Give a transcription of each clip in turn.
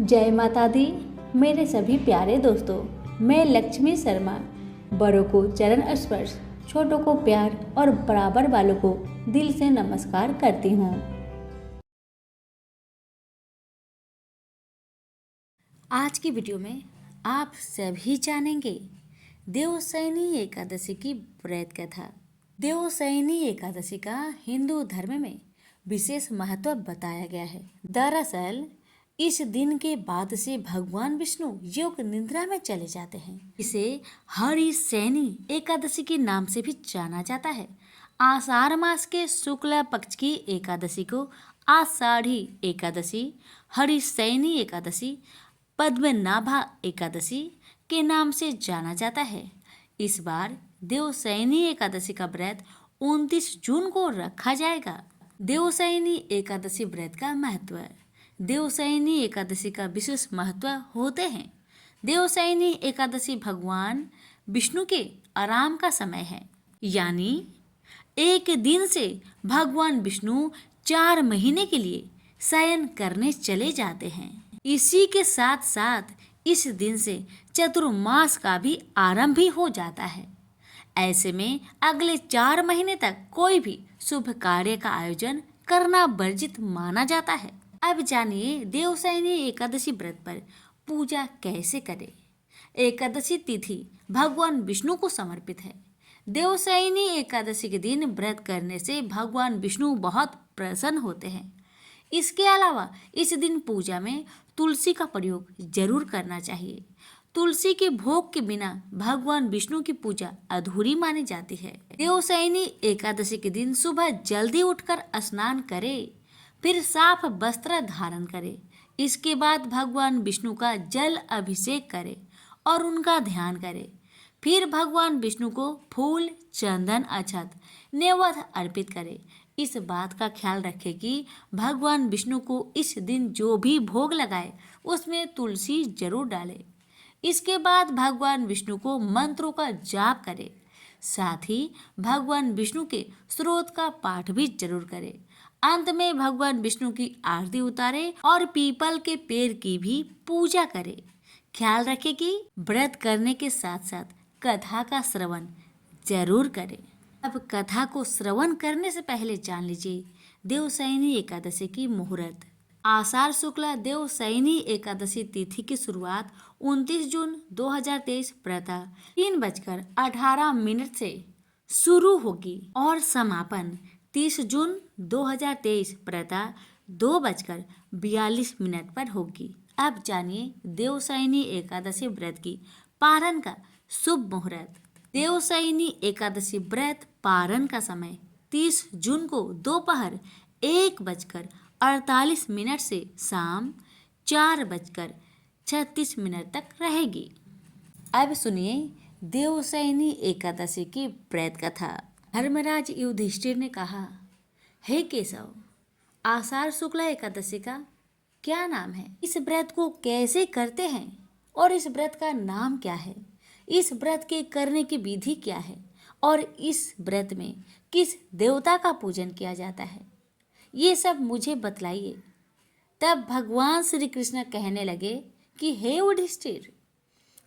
जय माता दी। मेरे सभी प्यारे दोस्तों, मैं लक्ष्मी शर्मा बड़ों को चरण स्पर्श, छोटों को प्यार और बराबर वालों को दिल से नमस्कार करती हूँ। आज की वीडियो में आप सभी जानेंगे देवशयनी एकादशी की व्रत कथा। देवशयनी एकादशी का हिंदू धर्म में विशेष महत्व बताया गया है। दरअसल इस दिन के बाद से भगवान विष्णु योग निद्रा में चले जाते हैं। इसे हरिशयनी एकादशी के नाम से भी जाना जाता है। आषाढ़ मास के शुक्ल पक्ष की एकादशी को आषाढ़ी एकादशी, हरिशयनी एकादशी, पद्मनाभा एकादशी के नाम से जाना जाता है। इस बार देवशयनी एकादशी का व्रत 29 जून को रखा जाएगा। देवशयनी एकादशी व्रत का महत्व। देवशयनी एकादशी का विशेष महत्व होते हैं। देवशयनी एकादशी भगवान विष्णु के आराम का समय है, यानी एक दिन से भगवान विष्णु 4 महीने के लिए शयन करने चले जाते हैं। इसी के साथ साथ इस दिन से चतुर्मास का भी आरंभ भी हो जाता है। ऐसे में अगले 4 महीने तक कोई भी शुभ कार्य का आयोजन करना वर्जित माना जाता है। अब जानिए देवशयनी एकादशी व्रत पर पूजा कैसे करें। एकादशी तिथि भगवान विष्णु को समर्पित है। देवशयनी एकादशी के दिन व्रत करने से भगवान विष्णु बहुत प्रसन्न होते हैं। इसके अलावा इस दिन पूजा में तुलसी का प्रयोग जरूर करना चाहिए। तुलसी के भोग के बिना भगवान विष्णु की पूजा अधूरी मानी जाती है। देवशयनी एकादशी के दिन सुबह जल्दी उठकर स्नान करें, फिर साफ वस्त्र धारण करें। इसके बाद भगवान विष्णु का जल अभिषेक करें और उनका ध्यान करें। फिर भगवान विष्णु को फूल, चंदन, अक्षत, नैवेद्य अर्पित करें। इस बात का ख्याल रखें कि भगवान विष्णु को इस दिन जो भी भोग लगाए उसमें तुलसी जरूर डालें। इसके बाद भगवान विष्णु को मंत्रों का जाप करें। साथ ही भगवान विष्णु के स्तोत्र का पाठ भी जरूर करें। अंत में भगवान विष्णु की आरती उतारें और पीपल के पेड़ की भी पूजा करें। ख्याल रखें कि व्रत करने के साथ साथ कथा का श्रवण जरूर करें। अब कथा को श्रवण करने से पहले जान लीजिए देवशयनी एकादशी की मुहूर्त। आषाढ़ शुक्ला देवशयनी एकादशी तिथि की शुरुआत 29 जून 2023 प्रातः 3:18 से शुरू होगी और समापन 30 जून 2023 प्रातः 2:42 पर होगी। अब जानिए देवशयनी एकादशी व्रत की पारण का शुभ मुहूर्त। देवशयनी एकादशी व्रत पारण का समय 30 जून को दोपहर 1:48 से शाम 4:36 तक रहेगी। अब सुनिए देवशयनी एकादशी की व्रत कथा। धर्मराज युधिष्ठिर ने कहा, हे केशव, आषाढ़ शुक्ला एकादशी का क्या नाम है? इस व्रत को कैसे करते हैं और इस व्रत का नाम क्या है? इस व्रत के करने की विधि क्या है और इस व्रत में किस देवता का पूजन किया जाता है? ये सब मुझे बतलाइए। तब भगवान श्री कृष्ण कहने लगे कि हे युधिष्ठिर,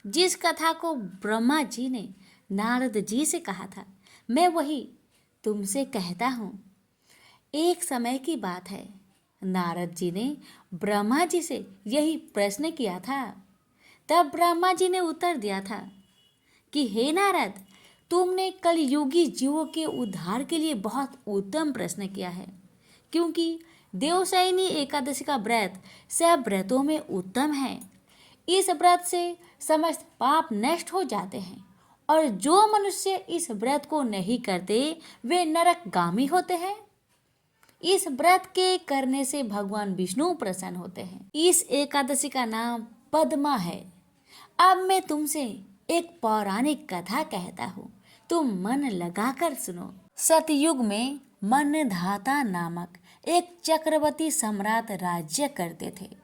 जिस कथा को ब्रह्मा जी ने नारद जी से कहा था मैं वही तुमसे कहता हूँ। एक समय की बात है, नारद जी ने ब्रह्मा जी से यही प्रश्न किया था। तब ब्रह्मा जी ने उत्तर दिया था कि हे नारद, तुमने कलयुगी जीवों के उद्धार के लिए बहुत उत्तम प्रश्न किया है, क्योंकि देवशयनी एकादशी का व्रत सब व्रतों में उत्तम है। इस व्रत से समस्त पाप नष्ट हो जाते हैं और जो मनुष्य इस व्रत को नहीं करते वे नरकगामी होते हैं। इस व्रत के करने से भगवान विष्णु प्रसन्न होते हैं। इस एकादशी का नाम पद्मा है। अब मैं तुमसे एक पौराणिक कथा कहता हूँ, तुम मन लगाकर सुनो। सतयुग में मनधाता नामक एक चक्रवर्ती सम्राट राज्य करते थे।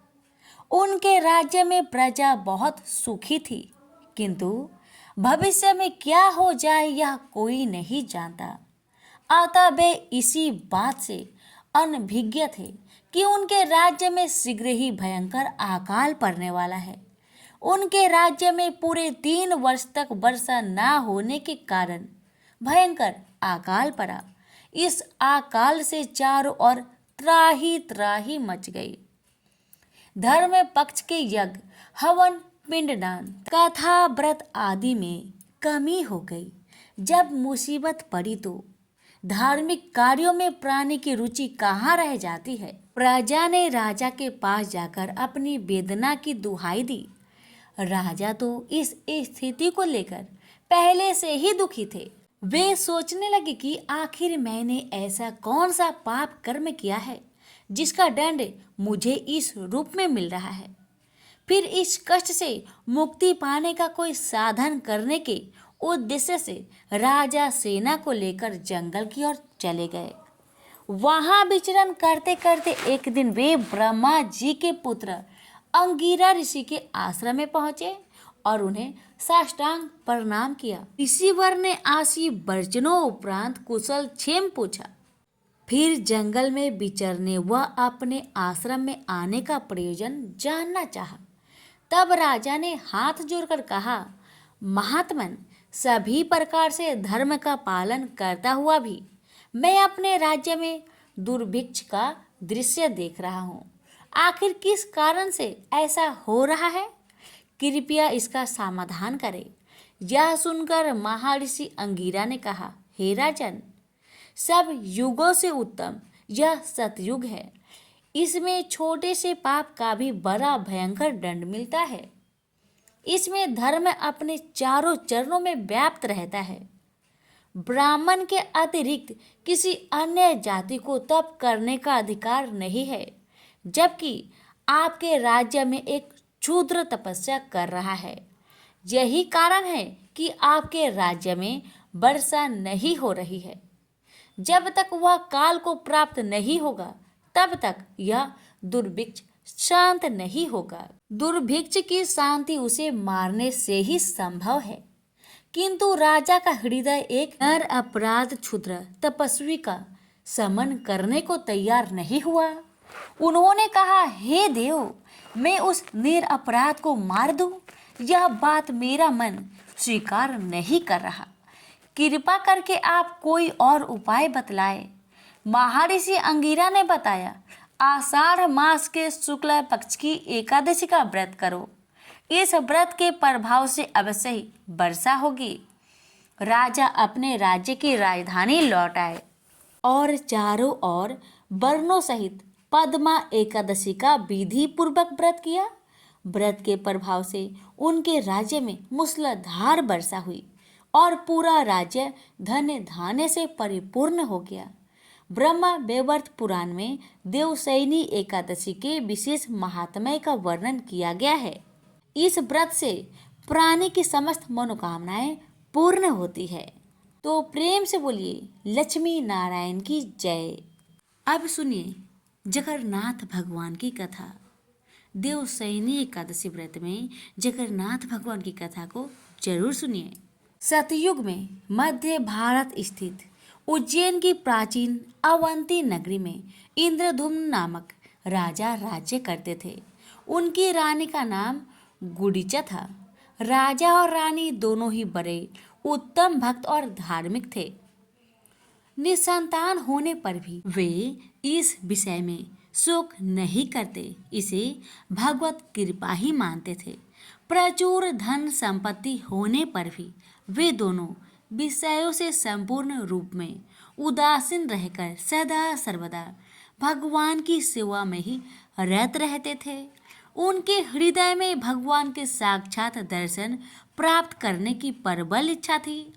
उनके राज्य में प्रजा बहुत सुखी थी, किंतु भविष्य में क्या हो जाए यह कोई नहीं जानता। अतः वे इसी बात से अनभिज्ञ थे कि उनके राज्य में शीघ्र ही भयंकर अकाल पड़ने वाला है। उनके राज्य में पूरे 3 वर्ष तक वर्षा ना होने के कारण भयंकर अकाल पड़ा। इस अकाल से चारों ओर त्राही त्राही मच गई। धर्म पक्ष के यज्ञ, हवन, पिंडदान, कथा, व्रत आदि में कमी हो गई। जब मुसीबत पड़ी तो धार्मिक कार्यों में प्राणी की रुचि कहाँ रह जाती है। प्रजा ने राजा के पास जाकर अपनी वेदना की दुहाई दी। राजा तो इस स्थिति को लेकर पहले से ही दुखी थे। वे सोचने लगे कि आखिर मैंने ऐसा कौन सा पाप कर्म किया है जिसका दंड मुझे इस रूप में मिल रहा है। फिर इस कष्ट से मुक्ति पाने का कोई साधन करने के उद्देश्य से राजा सेना को लेकर जंगल की ओर चले गए। वहां विचरण करते करते एक दिन वे ब्रह्मा जी के पुत्र अंगिरा ऋषि के आश्रम में पहुंचे और उन्हें साष्टांग प्रणाम किया। ऋषिवर ने आशी वर्जनों उपरांत कुशल क्षेम पूछा। फिर जंगल में विचरने व अपने आश्रम में आने का प्रयोजन जानना चाहा। तब राजा ने हाथ जोड़कर कहा, महात्मन, सभी प्रकार से धर्म का पालन करता हुआ भी मैं अपने राज्य में दुर्भिक्ष का दृश्य देख रहा हूँ। आखिर किस कारण से ऐसा हो रहा है? कृपया इसका समाधान करें। यह सुनकर महर्षि अंगिरा ने कहा, हे राजन, सब युगों से उत्तम यह सतयुग है। इसमें छोटे से पाप का भी बड़ा भयंकर दंड मिलता है। इसमें धर्म अपने चारों चरणों में व्याप्त रहता है। ब्राह्मण के अतिरिक्त किसी अन्य जाति को तप करने का अधिकार नहीं है, जबकि आपके राज्य में एक क्षुद्र तपस्या कर रहा है। यही कारण है कि आपके राज्य में वर्षा नहीं हो रही है। जब तक वह काल को प्राप्त नहीं होगा तब तक यह दुर्भिक्ष शांत नहीं होगा। दुर्भिक्ष की शांति उसे मारने से ही संभव है। किंतु राजा का हृदय एक नर अपराध क्षुद्र तपस्वी का समन करने को तैयार नहीं हुआ। उन्होंने कहा, हे देव, मैं उस निरपराध को मार दूं? यह बात मेरा मन स्वीकार नहीं कर रहा। कृपा करके आप कोई और उपाय बतलाए। महर्षि अंगिरा ने बताया, आषाढ़ मास के शुक्ल पक्ष की एकादशी का व्रत करो। इस व्रत के प्रभाव से अवश्य ही वर्षा होगी। राजा अपने राज्य की राजधानी लौट आए और चारों ओर वर्णों सहित पद्मा एकादशी का विधि पूर्वक व्रत किया। व्रत के प्रभाव से उनके राज्य में मूसलाधार वर्षा हुई और पूरा राज्य धन्य धान्य से परिपूर्ण हो गया। ब्रह्मा वैवर्त पुराण में देवशयनी एकादशी के विशेष महात्म्य का वर्णन किया गया है। इस व्रत से प्राणी की समस्त मनोकामनाएं पूर्ण होती है। तो प्रेम से बोलिए लक्ष्मी नारायण की जय। अब सुनिए जगन्नाथ भगवान की कथा। देवशयनी एकादशी व्रत में जगन्नाथ भगवान की कथा को जरूर सुनिए। सतयुग में मध्य भारत स्थित उज्जैन की प्राचीन अवंती नगरी में इंद्रधुम्न नामक राजा राज्य करते थे। उनकी रानी का नाम गुडीचा था। राजा और रानी दोनों ही बड़े उत्तम भक्त और धार्मिक थे। निसंतान होने पर भी वे इस विषय में शोक नहीं करते, इसे भगवत कृपा ही मानते थे। प्रचुर धन संपत्ति होने पर भी वे दोनों विषयों से संपूर्ण रूप में उदासीन रहकर सदा सर्वदा भगवान की सेवा में ही रत रहते थे। उनके हृदय में भगवान के साक्षात दर्शन प्राप्त करने की प्रबल इच्छा थी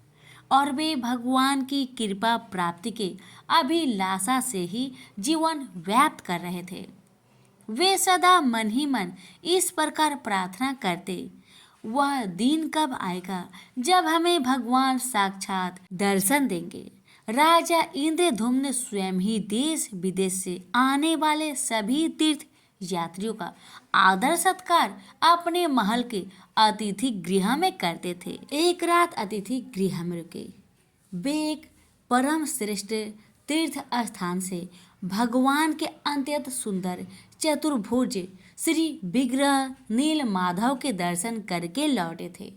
और वे भगवान की कृपा प्राप्ति के अभिलाषा से ही जीवन व्यक्त कर रहे थे। वे सदा मन ही मन इस प्रकार प्रार्थना करते, वह दिन कब आएगा जब हमें भगवान साक्षात दर्शन देंगे। राजा इंद्रधुम्न स्वयं ही देश विदेश से आने वाले सभी तीर्थ यात्रियों का आदर सत्कार अपने महल के अतिथि गृह में करते थे। एक रात अतिथि गृह में रुके। वे एक परम श्रेष्ठ तीर्थ स्थान से भगवान के अत्यंत सुंदर चतुर्भुज श्री विग्रह नील माधव के दर्शन करके लौटे थे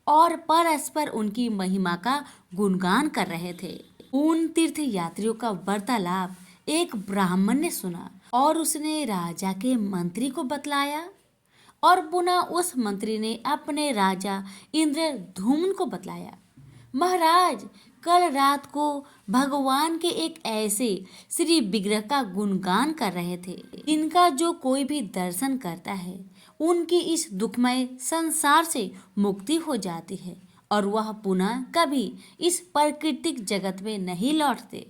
और परस्पर उनकी महिमा का गुणगान कर रहे थे। उन तीर्थ यात्रियों का वार्तालाप एक ब्राह्मण ने सुना और उसने राजा के मंत्री को बतलाया और पुनः उस मंत्री ने अपने राजा इंद्रधुम्न को बतलाया। महाराज, कल रात को भगवान के एक ऐसे श्री विग्रह का गुणगान कर रहे थे, इनका जो कोई भी दर्शन करता है उनकी इस दुखमय संसार से मुक्ति हो जाती है और वह पुनः कभी इस प्राकृतिक जगत में नहीं लौटते।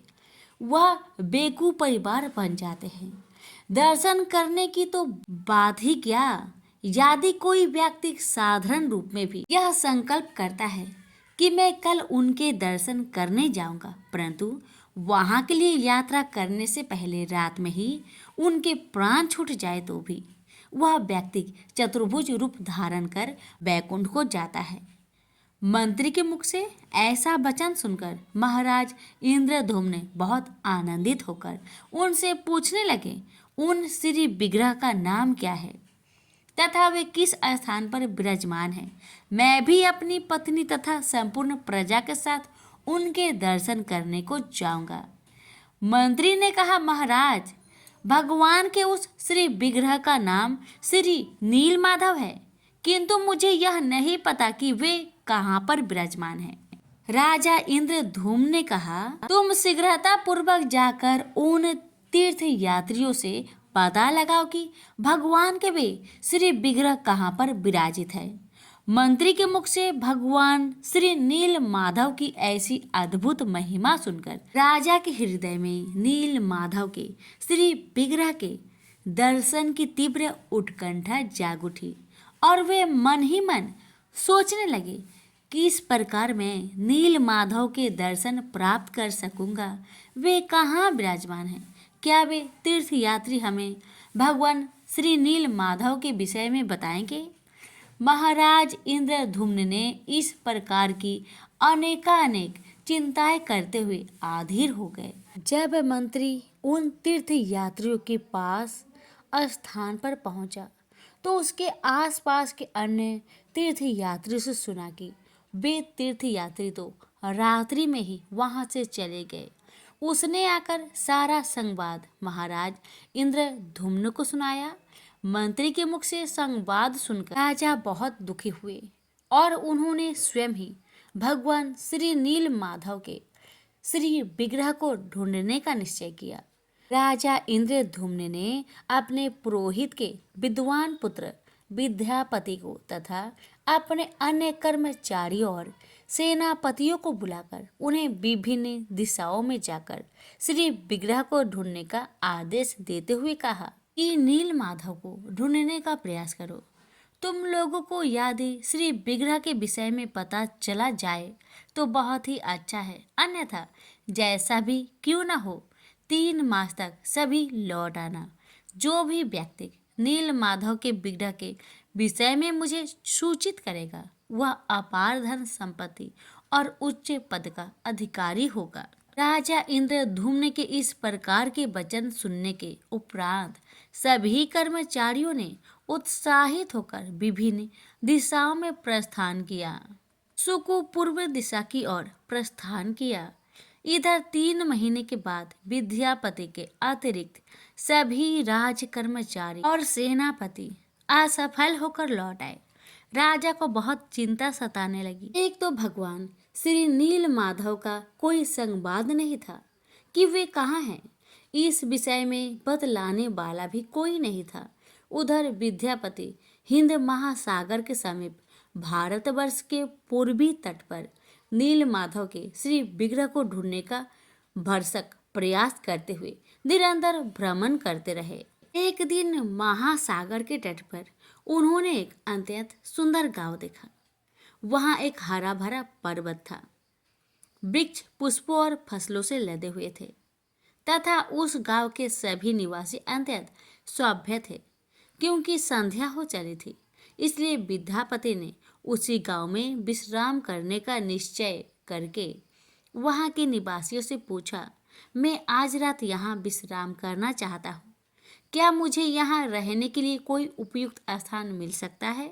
वह बेकूफ परिवार बन जाते हैं। दर्शन करने की तो बात ही क्या, यदि कोई व्यक्ति साधारण रूप में भी यह संकल्प करता है कि मैं कल उनके दर्शन करने जाऊंगा, परंतु वहां के लिए यात्रा करने से पहले रात में ही उनके प्राण छूट जाए तो भी वह व्यक्ति चतुर्भुज रूप धारण कर बैकुंठ को जाता है। मंत्री के मुख से ऐसा वचन सुनकर महाराज इंद्रधुम्न बहुत आनंदित होकर उनसे पूछने लगे, उन श्री विग्रह का नाम क्या है तथा वे किस स्थान पर विराजमान है। मैं भी अपनी पत्नी तथा संपूर्ण प्रजा के साथ उनके दर्शन करने को जाऊंगा। मंत्री ने कहा, महाराज, भगवान के उस श्री विग्रह का नाम श्री नील माधव है, किंतु मुझे यह नहीं पता कि वे कहाँ पर विराजमान है। राजा इंद्रधूम्न ने कहा, तुम शीघ्रता पूर्वक जाकर उन तीर्थ यात्रियों से पता लगाओ कि भगवान के वे श्री विग्रह कहाँ पर विराजित है। मंत्री के मुख से भगवान श्री नील माधव की ऐसी अद्भुत महिमा सुनकर राजा के हृदय में नील माधव के श्री विग्रह के दर्शन की तीव्र उत्कंठा जाग उठी और वे मन ही मन सोचने लगे कि इस प्रकार मैं नील माधव के दर्शन प्राप्त कर सकूंगा। वे कहाँ विराजमान हैं? क्या वे तीर्थ यात्री हमें भगवान श्री नील माधव के विषय में बताएंगे? महाराज इंद्रधुम्न ने इस प्रकार की अनेकानेक चिंताएं करते हुए आधीर हो गए। जब मंत्री उन तीर्थ यात्रियों के पास स्थान पर पहुंचा तो उसके आसपास के अन्य तीर्थ यात्रियों से सुना कि वे तीर्थ यात्री तो रात्रि में ही वहां से चले गए। उसने आकर सारा संवाद महाराज इंद्रधुम्न को सुनाया। मंत्री के मुख से संवाद सुनकर राजा बहुत दुखी हुए और उन्होंने स्वयं ही भगवान श्री नील माधव के श्री विग्रह को ढूंढने का निश्चय किया। राजा इंद्रधुम्न ने अपने पुरोहित के विद्वान पुत्र विद्यापति को तथा अपने अन्य कर्मचारियों और सेनापतियों को बुलाकर उन्हें विभिन्न दिशाओं में जाकर श्री विग्रह को ढूंढने का आदेश देते हुए कहा कि नील माधव को ढूंढने का प्रयास करो। तुम लोगों को यदि श्री विग्रह के विषय में पता चला जाए तो बहुत ही अच्छा है, अन्यथा जैसा भी क्यों न हो 3 मास तक सभी लौट आना। जो भी व्यक्ति नील माधव के विग्रह के विषय में मुझे सूचित करेगा वह अपार धन संपत्ति और उच्च पद का अधिकारी होगा। राजा इंद्रधुम्न के इस प्रकार के वचन सुनने के उपरांत सभी कर्मचारियों ने उत्साहित होकर विभिन्न दिशाओं में प्रस्थान किया। सुकु पूर्व दिशा की ओर प्रस्थान किया। इधर 3 महीने के बाद विद्यापति के अतिरिक्त सभी राज कर्मचारी और सेनापति असफल होकर लौट आए। राजा को बहुत चिंता सताने लगी। एक तो भगवान श्री नील माधव का कोई संवाद नहीं था कि वे कहाँ हैं, इस विषय में बतलाने वाला भी कोई नहीं था। उधर विद्यापति हिंद महासागर के समीप भारतवर्ष के पूर्वी तट पर नील माधव के श्री विग्रह को ढूंढने का भरसक प्रयास करते हुए निरंतर भ्रमण करते रहे। एक दिन महासागर के तट पर उन्होंने एक अत्यंत सुंदर गांव देखा। वहां एक हरा भरा पर्वत था। वृक्ष पुष्पों और फसलों से लदे हुए थे तथा उस गांव के सभी निवासी अत्यंत सभ्य थे। क्योंकि संध्या हो चली थी, इसलिए विद्यापति ने उसी गांव में विश्राम करने का निश्चय करके वहां के निवासियों से पूछा मैं आज रात यहाँ विश्राम करना चाहता हूँ। क्या मुझे यहाँ रहने के लिए कोई उपयुक्त स्थान मिल सकता है?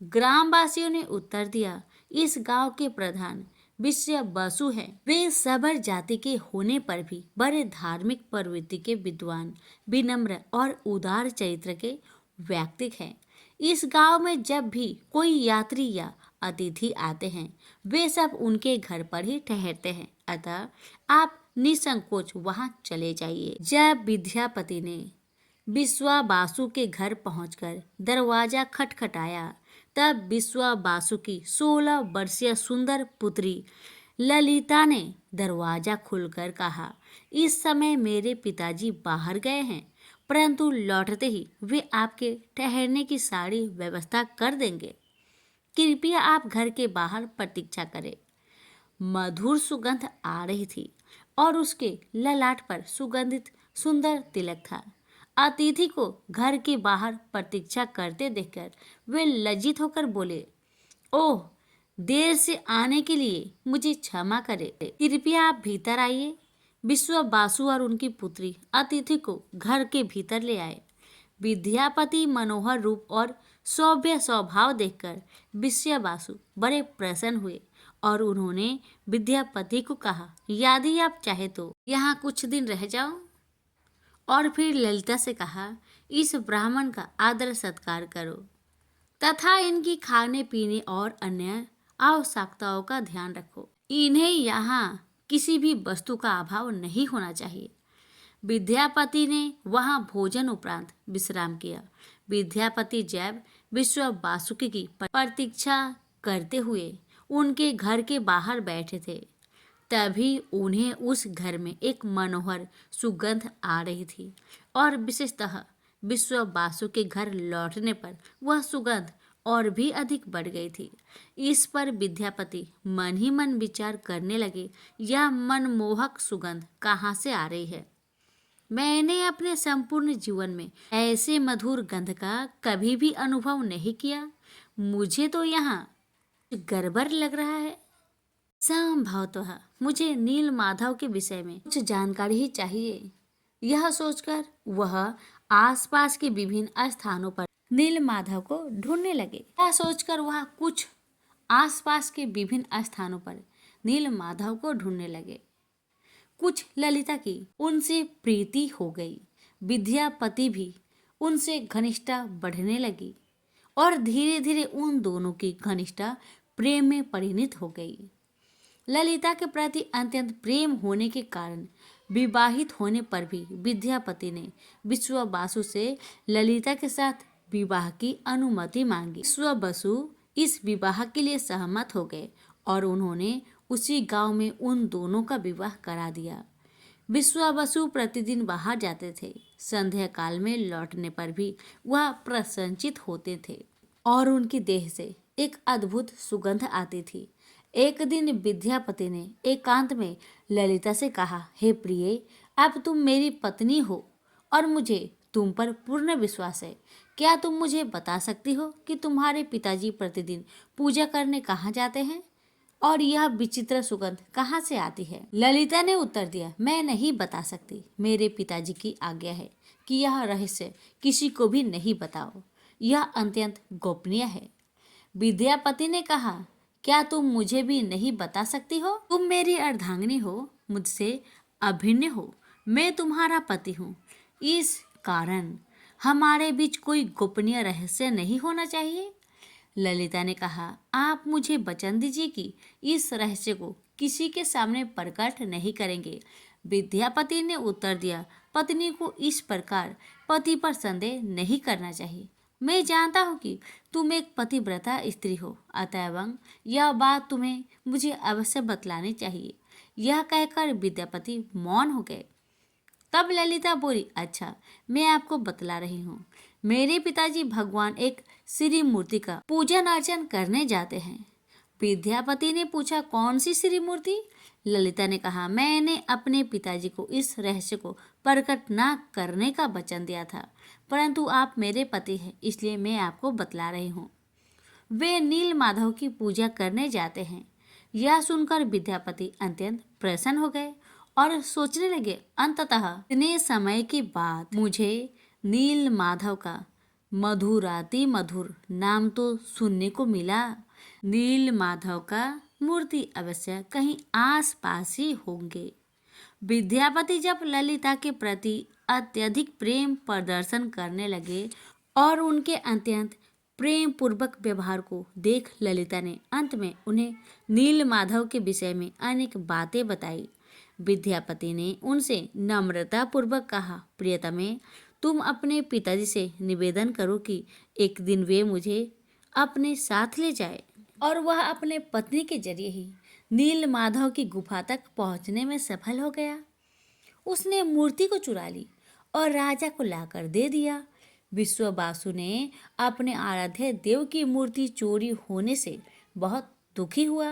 ग्रामवासियों ने उत्तर दिया, इस गांव के प्रधान विश्व बसु हैं। वे सबर जाति के होने पर भी बड़े धार्मिक प्रवृत्ति के विद्वान, विनम्र और उदार चरित्र के व्यक्ति हैं। इस गांव में जब भी कोई यात्री या अतिथि आते हैं, वे सब उनके घर पर ही ठहरते हैं। अतः आप निसंकोच वहां चले जाइए। जब विद्यापति ने विश्वावासु के घर पहुंचकर दरवाजा खटखटाया, तब विश्वावासु की 16 वर्षीय सुंदर पुत्री ललिता ने दरवाजा खोलकर कहा, इस समय मेरे पिताजी बाहर गए हैं, परंतु लौटते ही वे आपके ठहरने की सारी व्यवस्था कर देंगे। कृपया आप घर के बाहर प्रतीक्षा करें। मधुर सुगंध आ रही थी और उसके ललाट पर सुगंधित सुंदर तिलक था। अतिथि को घर के बाहर प्रतीक्षा करते देखकर वे लज्जित होकर बोले, ओह, देर से आने के लिए मुझे क्षमा करें, कृपया आप भीतर आइए। विश्वावासु और उनकी पुत्री अतिथि को घर के भीतर ले आए। विद्यापति मनोहर रूप और सौम्य स्वभाव देखकर विश्वावासु बड़े प्रसन्न हुए और उन्होंने विद्यापति को कहा, यदि आप चाहे तो यहाँ कुछ दिन रह जाओ। और फिर ललिता से कहा, इस ब्राह्मण का आदर सत्कार करो तथा इनकी खाने पीने और अन्य आवश्यकताओं का ध्यान रखो। इन्हें यहाँ किसी भी वस्तु का अभाव नहीं होना चाहिए। विद्यापति ने वहां भोजन उपरांत विश्राम किया। विद्यापति जैब विश्वावासुकी की प्रतीक्षा करते हुए उनके घर के बाहर बैठे थे, तभी उन्हें उस घर में एक मनोहर सुगंध आ रही थी और विशेषतः विश्वावासु के घर लौटने पर वह सुगंध और भी अधिक बढ़ गई थी। इस पर विद्यापति मन ही मन विचार करने लगे, यह मनमोहक सुगंध कहाँ से आ रही है? मैंने अपने संपूर्ण जीवन में ऐसे मधुर गंध का कभी भी अनुभव नहीं किया। मुझे तो यहाँ गड़बड़ लग रहा है। संभवतः मुझे नील माधव के विषय में कुछ जानकारी ही चाहिए। यह सोचकर वह आसपास के विभिन्न स्थानों पर नील माधव को ढूंढने लगे। यह सोचकर वह कुछ आसपास के विभिन्न स्थानों पर नील माधव को ढूंढने लगे। कुछ ललिता की उनसे प्रीति हो गई। विद्यापति भी उनसे घनिष्ठता बढ़ने लगी और धीरे धीरे उन दोनों की घनिष्ठता प्रेम में परिणत हो गई। ललिता के प्रति अत्यंत प्रेम होने के कारण विवाहित होने पर भी विद्यापति ने विश्वावासु से ललिता के साथ विवाह की अनुमति मांगी। विश्वावासु इस विवाह के लिए सहमत हो गए और उन्होंने उसी गांव में उन दोनों का विवाह करा दिया। विश्वावासु प्रतिदिन बाहर जाते थे। संध्या काल में लौटने पर भी वह प्रसन्नचित होते थे और उनकी देह से एक अद्भुत सुगंध आती थी। एक दिन विद्यापति ने एकांत में ललिता से कहा, हे प्रिय, अब तुम मेरी पत्नी हो और मुझे तुम पर पूर्ण विश्वास है। क्या तुम मुझे बता सकती हो कि तुम्हारे पिताजी प्रतिदिन पूजा करने कहाँ जाते हैं और यह विचित्र सुगंध कहाँ से आती है? ललिता ने उत्तर दिया, मैं नहीं बता सकती। मेरे पिताजी की आज्ञा है कि यह रहस्य किसी को भी नहीं बताओ। यह अत्यंत गोपनीय है। विद्यापति ने कहा, क्या तुम मुझे भी नहीं बता सकती हो? तुम मेरी अर्धांगिनी हो, मुझसे अभिन्न हो, मैं तुम्हारा पति हूँ। इस कारण हमारे बीच कोई गोपनीय रहस्य नहीं होना चाहिए। ललिता ने कहा, आप मुझे वचन दीजिए कि इस रहस्य को किसी के सामने प्रकट नहीं करेंगे। विद्यापति ने उत्तर दिया, पत्नी को इस प्रकार पति पर संदेह नहीं करना चाहिए। मैं जानता हूँ कि तुम एक पतिव्रता स्त्री हो, अतएव यह बात तुम्हें मुझे अवश्य बतलानी चाहिए। यह कहकर विद्यापति मौन हो गए। तब ललिता बोली, अच्छा, मैं आपको बतला रही हूँ। मेरे पिताजी भगवान एक श्री मूर्ति का पूजन अर्चन करने जाते हैं। विद्यापति ने पूछा, कौन सी श्री मूर्ति? ललिता ने कहा, मैंने अपने पिताजी को इस रहस्य को प्रकट न करने का वचन दिया था, परंतु आप मेरे पति हैं, इसलिए मैं आपको बतला रही हूँ। वे नील माधव की पूजा करने जाते हैं। यह सुनकर विद्यापति अत्यंत प्रसन्न हो गए और सोचने लगे, अंततः इतने समय के बाद मुझे नील माधव का मधुराति मधुर नाम तो सुनने को मिला। नील माधव का मूर्ति अवश्य कहीं आस पास ही होंगे। विद्यापति जब ललिता के प्रति अत्यधिक प्रेम प्रदर्शन करने लगे और उनके अत्यंत प्रेम पूर्वक व्यवहार को देख ललिता ने अंत में उन्हें नील माधव के विषय में अनेक बातें बताई। विद्यापति ने उनसे नम्रता पूर्वक कहा, प्रियतमे, तुम अपने पिताजी से निवेदन करो कि एक दिन वे मुझे अपने साथ ले जाए। और वह अपने पत्नी के जरिए ही नील माधव की गुफा तक पहुंचने में सफल हो गया। उसने मूर्ति को चुरा ली और राजा को लाकर दे दिया। विश्ववासु ने अपने आराध्य देव की मूर्ति चोरी होने से बहुत दुखी हुआ।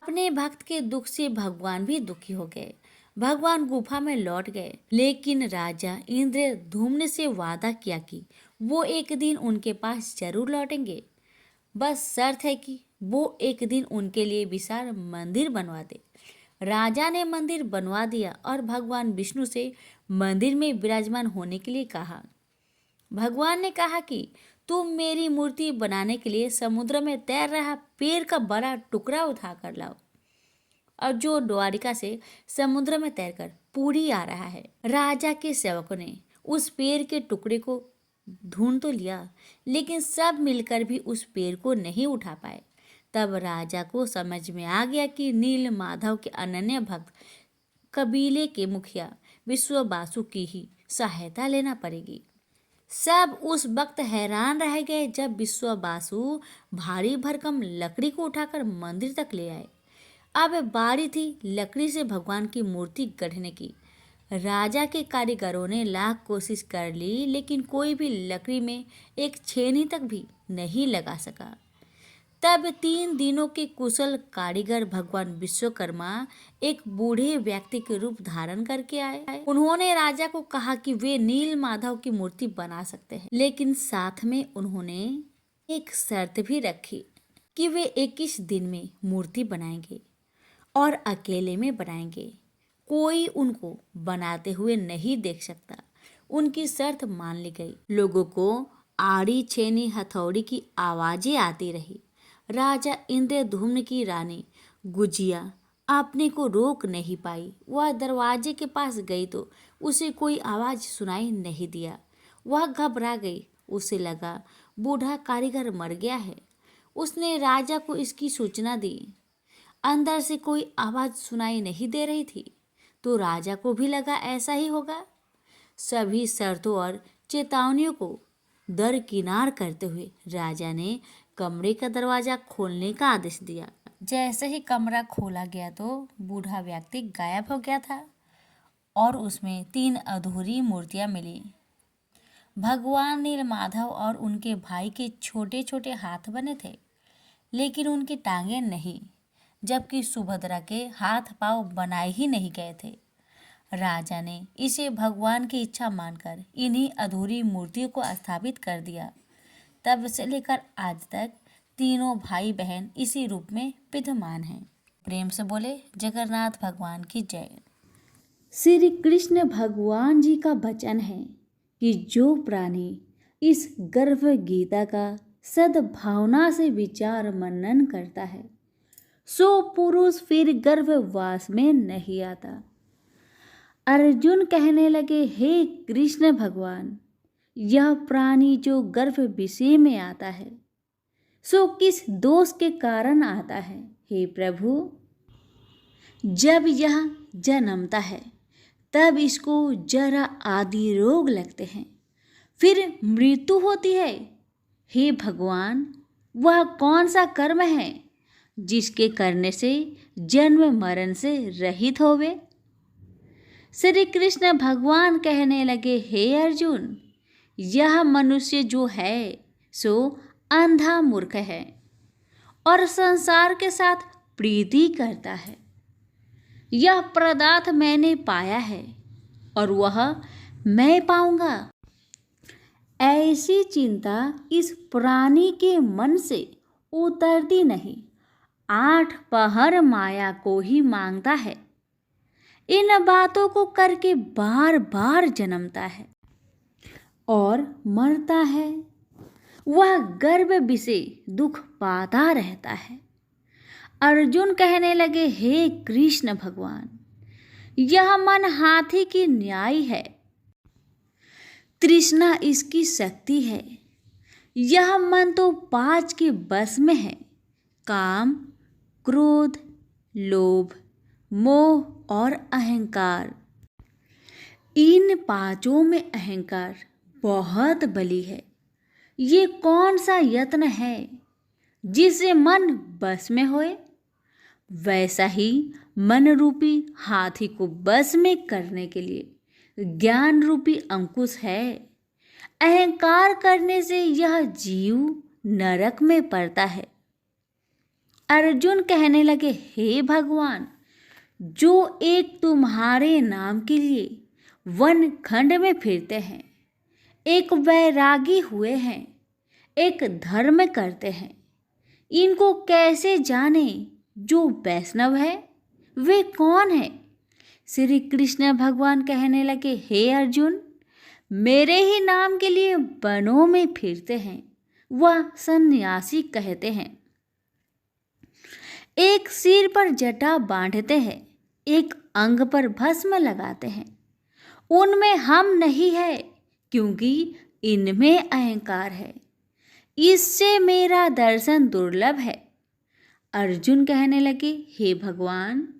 अपने भक्त के दुख से भगवान भी दुखी हो गए। भगवान गुफा में लौट गए, लेकिन राजा इंद्रधूम्न से वादा किया कि वो एक दिन उनके पास जरूर लौटेंगे। बस शर्त है कि वो एक दिन उनके लिए विशाल मंदिर बनवा दे। राजा ने मंदिर बनवा दिया और भगवान विष्णु से मंदिर में विराजमान होने के लिए कहा। भगवान ने कहा कि तुम मेरी मूर्ति बनाने के लिए समुद्र में तैर रहा पेड़ का बड़ा टुकड़ा उठा कर लाओ। और जो द्वारिका से समुद्र में तैरकर पुरी आ रहा है। राजा के सेवकों ने उस पेड़ के टुकड़े को ढूंढ तो लिया, लेकिन सब मिलकर भी उस पेड़ को नहीं उठा पाए। तब राजा को समझ में आ गया कि नील माधव के अनन्य भक्त कबीले के मुखिया विश्ववासु की ही सहायता लेना पड़ेगी। सब उस वक्त हैरान रह गए जब विश्ववासु भारी भरकम लकड़ी को उठाकर मंदिर तक ले आए। अब बारी थी लकड़ी से भगवान की मूर्ति गढ़ने की। राजा के कारीगरों ने लाख कोशिश कर ली, लेकिन कोई भी लकड़ी में एक छेनी तक भी नहीं लगा सका। तब 3 दिनों के कुशल कारीगर भगवान विश्वकर्मा एक बूढ़े व्यक्ति के रूप धारण करके आए। उन्होंने राजा को कहा कि वे नील माधव की मूर्ति बना सकते हैं, लेकिन साथ में उन्होंने एक शर्त भी रखी कि वे 21 दिन में मूर्ति बनाएंगे और अकेले में बनाएंगे। कोई उनको बनाते हुए नहीं देख सकता। उनकी शर्त मान ली गई। लोगों को आड़ी छेनी हथौड़ी की आवाजें आती रही। राजा इंद्रधूम्न की रानी गुजिया अपने को रोक नहीं पाई। वह दरवाजे के पास गई तो उसे कोई आवाज सुनाई नहीं दिया। वह घबरा गई। उसे लगा बूढ़ा कारीगर मर गया है। उसने राजा को इसकी सूचना दी। अंदर से कोई आवाज सुनाई नहीं दे रही थी, तो राजा को भी लगा ऐसा ही होगा। सभी शर्तों और चेतावनियों को दरकिनार करते हुए राजा ने कमरे का दरवाजा खोलने का आदेश दिया। जैसे ही कमरा खोला गया तो बूढ़ा व्यक्ति गायब हो गया था और उसमें 3 अधूरी मूर्तियां मिली। भगवान नीलमाधव और उनके भाई के छोटे छोटे हाथ बने थे, लेकिन उनकी टांगें नहीं, जबकि सुभद्रा के हाथ पांव बनाए ही नहीं गए थे। राजा ने इसे भगवान की इच्छा मानकर इन्हीं अधूरी मूर्तियों को स्थापित कर दिया। तब से लेकर आज तक तीनों भाई बहन इसी रूप में विद्यमान हैं। प्रेम से बोले जगन्नाथ भगवान की जय। श्री कृष्ण भगवान जी का वचन है कि जो प्राणी इस गर्भ गीता का सद्भावना से विचार मनन करता है, सो पुरुष फिर गर्भवास में नहीं आता। अर्जुन कहने लगे, हे कृष्ण भगवान, यह प्राणी जो गर्भ विषय में आता है, सो किस दोष के कारण आता है? हे प्रभु, जब यह जन्मता है तब इसको जरा आदि रोग लगते हैं, फिर मृत्यु होती है। हे भगवान, वह कौन सा कर्म है जिसके करने से जन्म मरण से रहित होवे? श्री कृष्ण भगवान कहने लगे, हे अर्जुन, यह मनुष्य जो है सो अंधा मूर्ख है और संसार के साथ प्रीति करता है। यह पदार्थ मैंने पाया है और वह मैं पाऊंगा, ऐसी चिंता इस प्राणी के मन से उतरती नहीं। 8 पहर माया को ही मांगता है। इन बातों को करके बार बार जन्मता है और मरता है। वह गर्भ विषय दुख पाता रहता है। अर्जुन कहने लगे, हे कृष्ण भगवान, यह मन हाथी की न्याय है, तृष्णा इसकी शक्ति है। यह मन तो पांच के बस में है, काम, क्रोध, लोभ, मोह और अहंकार। इन पांचों में अहंकार बहुत बली है। ये कौन सा यत्न है जिससे मन बस में होए? वैसा ही मन रूपी हाथी को बस में करने के लिए ज्ञान रूपी अंकुश है। अहंकार करने से यह जीव नरक में पड़ता है। अर्जुन कहने लगे, हे भगवान, जो एक तुम्हारे नाम के लिए वन खंड में फिरते हैं, एक वैरागी हुए हैं, एक धर्म करते हैं, इनको कैसे जाने? जो वैष्णव है वे कौन है? श्री कृष्ण भगवान कहने लगे, हे अर्जुन, मेरे ही नाम के लिए वनों में फिरते हैं वह सन्यासी कहते हैं। एक सिर पर जटा बांधते हैं, एक अंग पर भस्म लगाते हैं। उनमें हम नहीं है, क्योंकि इनमें अहंकार है। इससे मेरा दर्शन दुर्लभ है। अर्जुन कहने लगे, हे भगवान,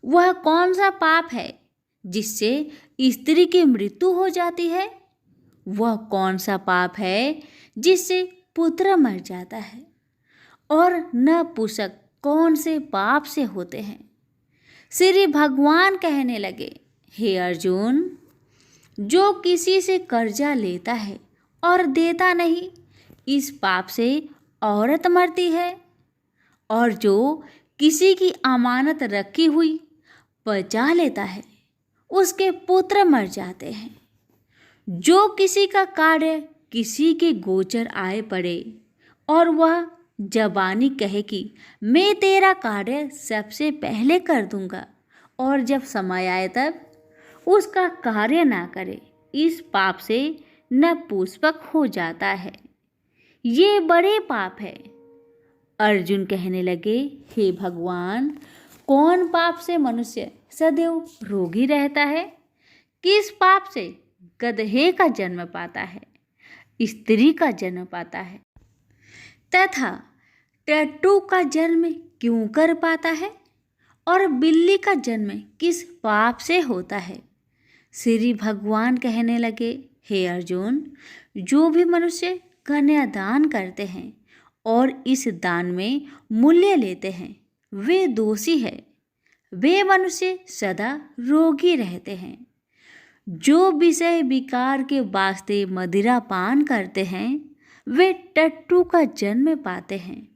वह कौन सा पाप है जिससे स्त्री की मृत्यु हो जाती है? वह कौन सा पाप है जिससे पुत्र मर जाता है? और नपुंसक कौन से पाप से होते हैं? श्री भगवान कहने लगे, हे अर्जुन, जो किसी से कर्जा लेता है और देता नहीं, इस पाप से औरत मरती है। और जो किसी की अमानत रखी हुई बचा लेता है, उसके पुत्र मर जाते हैं। जो किसी का कार्य किसी के गोचर आए पड़े और वह जबानी कहे कि मैं तेरा कार्य सबसे पहले कर दूंगा, और जब समय आए तब उसका कार्य ना करे, इस पाप से नपुंसक हो जाता है। ये बड़े पाप है। अर्जुन कहने लगे, हे भगवान, कौन पाप से मनुष्य सदैव रोगी रहता है? किस पाप से गधे का जन्म पाता है, स्त्री का जन्म पाता है, तथा टट्टू का जन्म क्यों कर पाता है? और बिल्ली का जन्म किस पाप से होता है? श्री भगवान कहने लगे, हे अर्जुन, जो भी मनुष्य कन्यादान करते हैं और इस दान में मूल्य लेते हैं, वे दोषी है। वे मनुष्य सदा रोगी रहते हैं। जो विषय विकार के वास्ते मदिरा पान करते हैं, वे टट्टू का जन्म पाते हैं।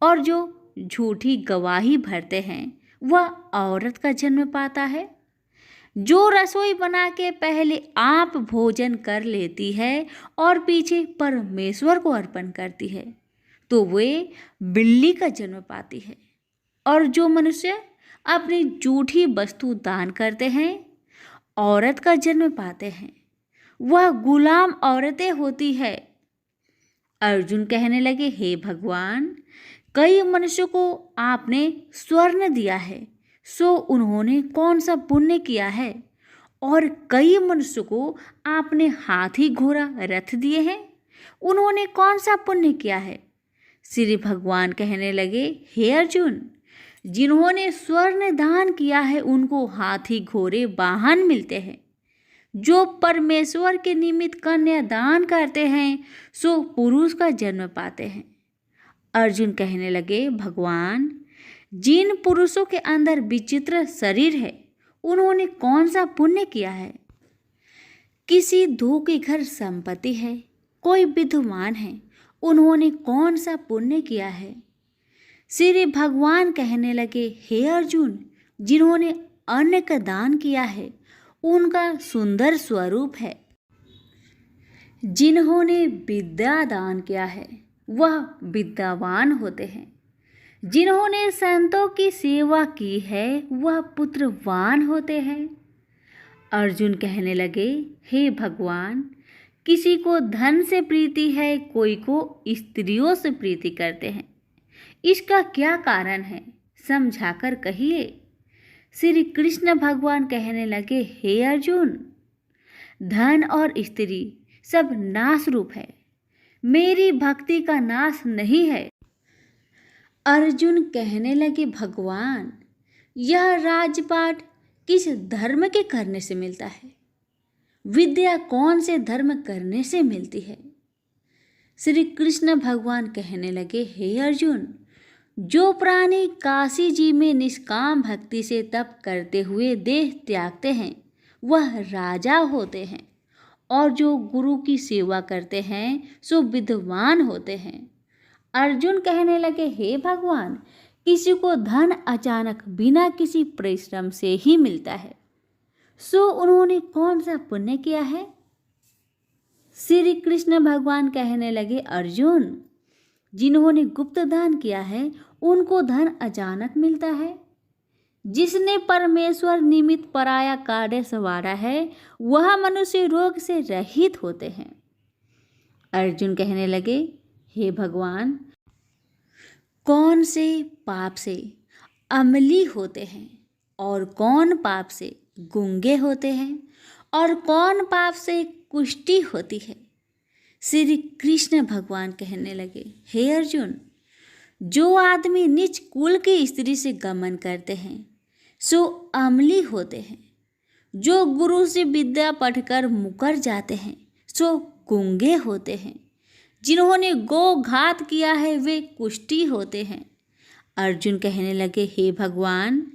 और जो झूठी गवाही भरते हैं, वह औरत का जन्म पाता है। जो रसोई बना के पहले आप भोजन कर लेती है और पीछे परमेश्वर को अर्पण करती है, तो वे बिल्ली का जन्म पाती है। और जो मनुष्य अपनी झूठी वस्तु दान करते हैं, औरत का जन्म पाते हैं। वह गुलाम औरतें होती है। अर्जुन कहने लगे, हे भगवान, कई मनुष्यों को आपने स्वर्ण दिया है, सो उन्होंने कौन सा पुण्य किया है? और कई मनुष्यों को आपने हाथी घोड़ा रथ दिए हैं, उन्होंने कौन सा पुण्य किया है? श्री भगवान कहने लगे, हे अर्जुन, जिन्होंने स्वर्ण दान किया है उनको हाथी घोड़े वाहन मिलते हैं। जो परमेश्वर के निमित्त कन्या दान करते हैं, सो पुरुष का जन्म पाते हैं। अर्जुन कहने लगे, भगवान, जिन पुरुषों के अंदर विचित्र शरीर है, उन्होंने कौन सा पुण्य किया है? किसी दो के घर संपत्ति है, कोई विद्वान है, उन्होंने कौन सा पुण्य किया है? श्री भगवान कहने लगे, हे अर्जुन, जिन्होंने अन्न का दान किया है, उनका सुंदर स्वरूप है। जिन्होंने विद्या दान किया है, वह विद्यावान होते हैं। जिन्होंने संतों की सेवा की है वह पुत्रवान होते हैं। अर्जुन कहने लगे, हे भगवान, किसी को धन से प्रीति है, कोई को स्त्रियों से प्रीति करते हैं। इसका क्या कारण है, समझाकर कहिए। श्री कृष्ण भगवान कहने लगे, हे अर्जुन, धन और स्त्री सब नाश रूप है, मेरी भक्ति का नाश नहीं है। अर्जुन कहने लगे, भगवान, यह राजपाट किस धर्म के करने से मिलता है? विद्या कौन से धर्म करने से मिलती है? श्री कृष्ण भगवान कहने लगे, हे अर्जुन, जो प्राणी काशी जी में निष्काम भक्ति से तप करते हुए देह त्यागते हैं वह राजा होते हैं, और जो गुरु की सेवा करते हैं सो विद्वान होते हैं। अर्जुन कहने लगे, हे भगवान, किसी को धन अचानक बिना किसी परिश्रम से ही मिलता है, सो उन्होंने कौन सा पुण्य किया है? श्री कृष्ण भगवान कहने लगे, अर्जुन, जिन्होंने गुप्त दान किया है उनको धन अचानक मिलता है। जिसने परमेश्वर निमित्त पराया कार्य संवारा है वह मनुष्य रोग से रहित होते हैं। अर्जुन कहने लगे, हे भगवान, कौन से पाप से अमली होते हैं और कौन पाप से गूंगे होते हैं और कौन पाप से कुष्ठी होती है? श्री कृष्ण भगवान कहने लगे, हे अर्जुन, जो आदमी नीच कुल की स्त्री से गमन करते हैं सो अमली होते हैं। जो गुरु से विद्या पढ़कर मुकर जाते हैं सो गूंगे होते हैं। जिन्होंने गो घात किया है वे कुष्ठी होते हैं। अर्जुन कहने लगे, हे भगवान,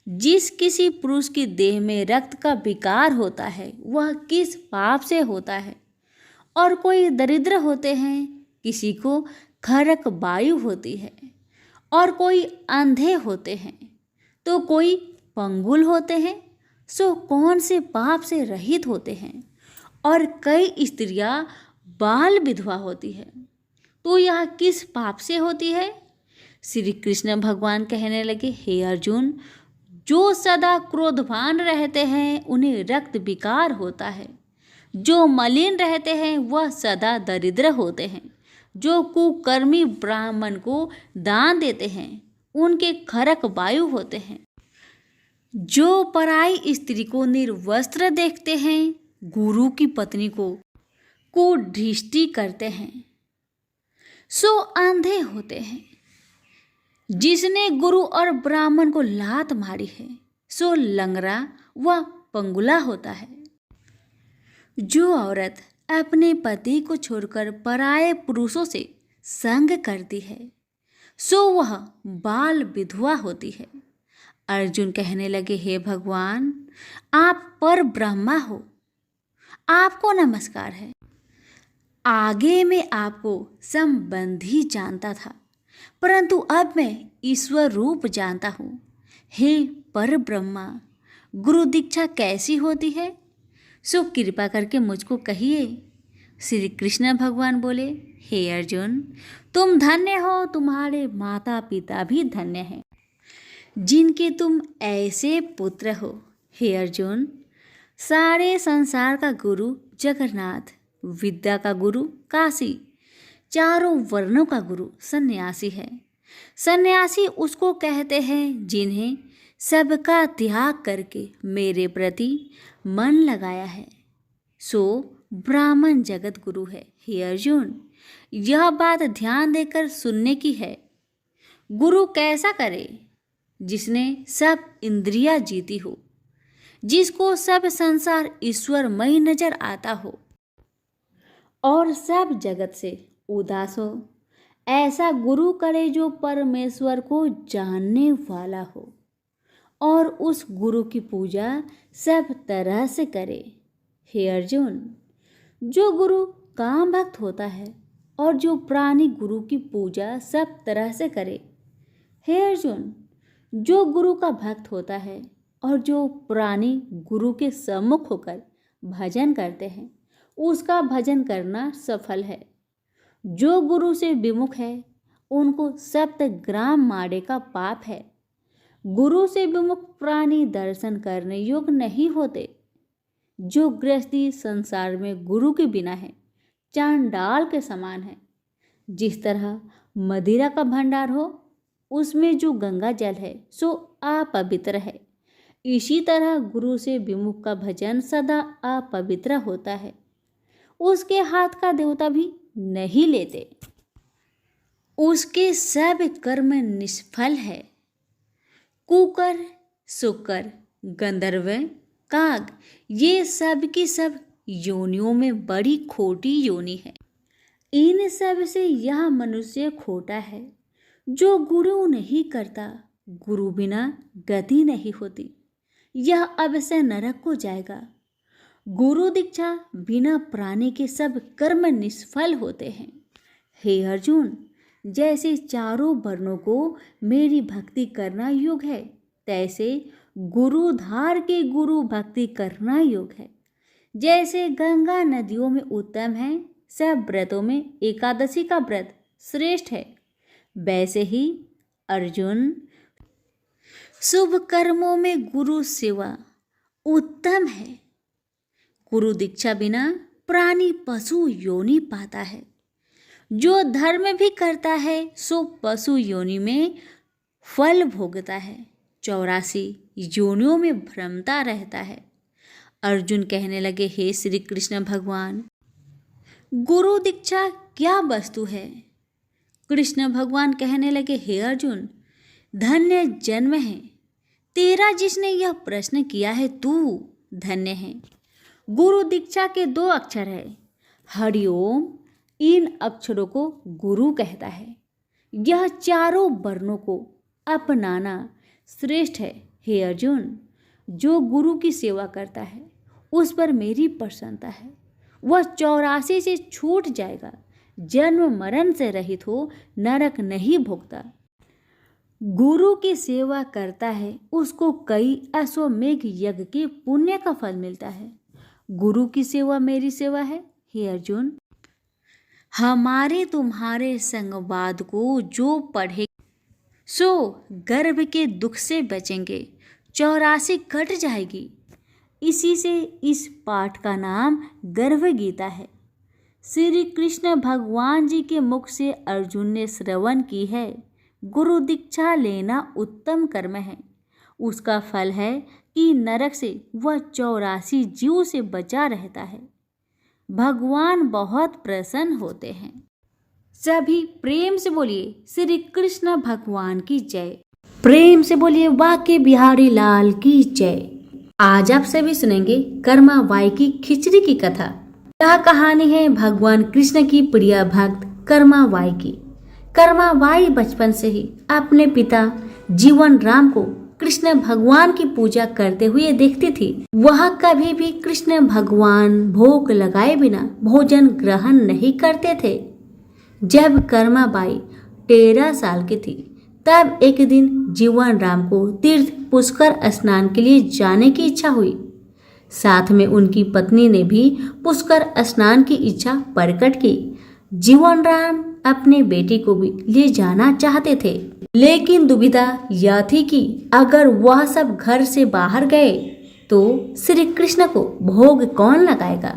जिस किसी पुरुष की देह में रक्त का विकार होता है वह किस पाप से होता है? और कोई दरिद्र होते हैं, किसी को खरक वायु होती है, और कोई अंधे होते हैं, तो कोई पंगुल होते हैं, सो कौन से पाप से रहित होते हैं? और कई स्त्रियां बाल विधवा होती है, तो यह किस पाप से होती है? श्री कृष्ण भगवान कहने लगे, हे अर्जुन, जो सदा क्रोधवान रहते हैं उन्हें रक्त विकार होता है। जो मलिन रहते हैं वह सदा दरिद्र होते हैं। जो कुकर्मी ब्राह्मण को दान देते हैं उनके खरक वायु होते हैं। जो पराई स्त्री को निर्वस्त्र देखते हैं, गुरु की पत्नी को दृष्टि करते हैं, सो अंधे होते हैं। जिसने गुरु और ब्राह्मण को लात मारी है सो लंगड़ा व पंगुला होता है। जो औरत अपने पति को छोड़कर पराये पुरुषों से संग करती है सो वह बाल विधवा होती है। अर्जुन कहने लगे, हे भगवान, आप पर ब्रह्मा हो, आपको नमस्कार है। आगे मैं आपको संबंधी जानता था, परंतु अब मैं ईश्वर रूप जानता हूँ। हे पर ब्रह्मा, गुरु दीक्षा कैसी होती है, सो कृपा करके मुझको कहिए। श्री कृष्ण भगवान बोले, हे अर्जुन, तुम धन्य हो, तुम्हारे माता पिता भी धन्य हैं जिनके तुम ऐसे पुत्र हो। हे अर्जुन, सारे संसार का गुरु जगन्नाथ, विद्या का गुरु काशी, चारों वर्णों का गुरु सन्यासी है। सन्यासी उसको कहते हैं जिन्हें सबका त्याग करके मेरे प्रति मन लगाया है, सो ब्राह्मण जगत गुरु है। हे अर्जुन, यह बात ध्यान देकर सुनने की है। गुरु कैसा करे? जिसने सब इंद्रियां जीती हो, जिसको सब संसार ईश्वरमय नजर आता हो और सब जगत से उदास हो। ऐसा गुरु करे जो परमेश्वर को जानने वाला हो और उस गुरु की पूजा सब तरह से करे। हे अर्जुन, जो गुरु काम भक्त होता है और जो प्राणी गुरु की पूजा सब तरह से करे। हे अर्जुन, जो गुरु का भक्त होता है और जो प्राणी गुरु के सम्मुख होकर भजन करते हैं उसका भजन करना सफल है। जो गुरु से विमुख है उनको 7 ग्राम माड़े का पाप है। गुरु से विमुख प्राणी दर्शन करने योग्य नहीं होते। जो गृहस्थी संसार में गुरु के बिना है, चांडाल के समान है। जिस तरह मदिरा का भंडार हो, उसमें जो गंगा जल है सो अपवित्र है, इसी तरह गुरु से विमुख का भजन सदा अपवित्र होता है। उसके हाथ का देवता भी नहीं लेते, उसके सब कर्म निष्फल है। कुकर, शुकर, गंधर्व, काग, ये सब की सब योनियों में बड़ी खोटी योनि है। इन सब से यह मनुष्य खोटा है जो गुरु नहीं करता। गुरु बिना गति नहीं होती, यह अवश्य नरक को जाएगा। गुरु दीक्षा बिना प्राणी के सब कर्म निष्फल होते हैं। हे अर्जुन, जैसे चारों वर्णों को मेरी भक्ति करना योग्य है, तैसे गुरु धार के गुरु भक्ति करना योग्य है। जैसे गंगा नदियों में उत्तम है, सब व्रतों में एकादशी का व्रत श्रेष्ठ है, वैसे ही अर्जुन शुभ कर्मों में गुरु सेवा उत्तम है। गुरु दीक्षा बिना प्राणी पशु योनि पाता है। जो धर्म भी करता है सो पशु योनि में फल भोगता है, 84 योनियों में भ्रमता रहता है। अर्जुन कहने लगे, हे श्री कृष्ण भगवान, गुरु दीक्षा क्या वस्तु है? कृष्ण भगवान कहने लगे, हे अर्जुन, धन्य जन्म है तेरा जिसने यह प्रश्न किया है, तू धन्य है। गुरु दीक्षा के 2 अक्षर है, हरिओम। इन अक्षरों को गुरु कहता है। यह चारों वर्णों को अपनाना श्रेष्ठ है। हे अर्जुन, जो गुरु की सेवा करता है उस पर मेरी प्रसन्नता है। वह 84 से छूट जाएगा, जन्म मरण से रहित हो, नरक नहीं भोगता। गुरु की सेवा करता है उसको कई अश्वमेघ यज्ञ के पुण्य का फल मिलता है। गुरु की सेवा मेरी सेवा है। हे अर्जुन, हमारे तुम्हारे संवाद को जो पढ़े सो गर्भ के दुख से बचेंगे, 84 कट जाएगी। इसी से इस पाठ का नाम गर्भ गीता है। श्री कृष्ण भगवान जी के मुख से अर्जुन ने श्रवण की है, गुरु दीक्षा लेना उत्तम कर्म है। उसका फल है कि नरक से वह 84 जीव से बचा रहता है। भगवान बहुत प्रसन्न होते हैं। सभी प्रेम से बोलिए श्री कृष्ण भगवान की जय। प्रेम से बोलिए वाके बिहारी लाल की जय। आज आप सभी सुनेंगे कर्मा बाई की खिचड़ी की कथा। यह कहानी है भगवान कृष्ण की प्रिय भक्त कर्मा बाई की। कर्मा बाई बचपन से ही अपने पिता जीवन राम को कृष्ण भगवान की पूजा करते हुए देखती थी। वह कभी भी कृष्ण भगवान भोग लगाए बिना भोजन ग्रहण नहीं करते थे। जब कर्मा बाई 13 साल की थी, तब एक दिन जीवन राम को तीर्थ पुष्कर स्नान के लिए जाने की इच्छा हुई। साथ में उनकी पत्नी ने भी पुष्कर स्नान की इच्छा प्रकट की। जीवन राम अपने बेटी को भी ले जाना चाहते थे, लेकिन दुविधा यह थी कि अगर वह सब घर से बाहर गए तो श्री कृष्ण को भोग कौन लगाएगा।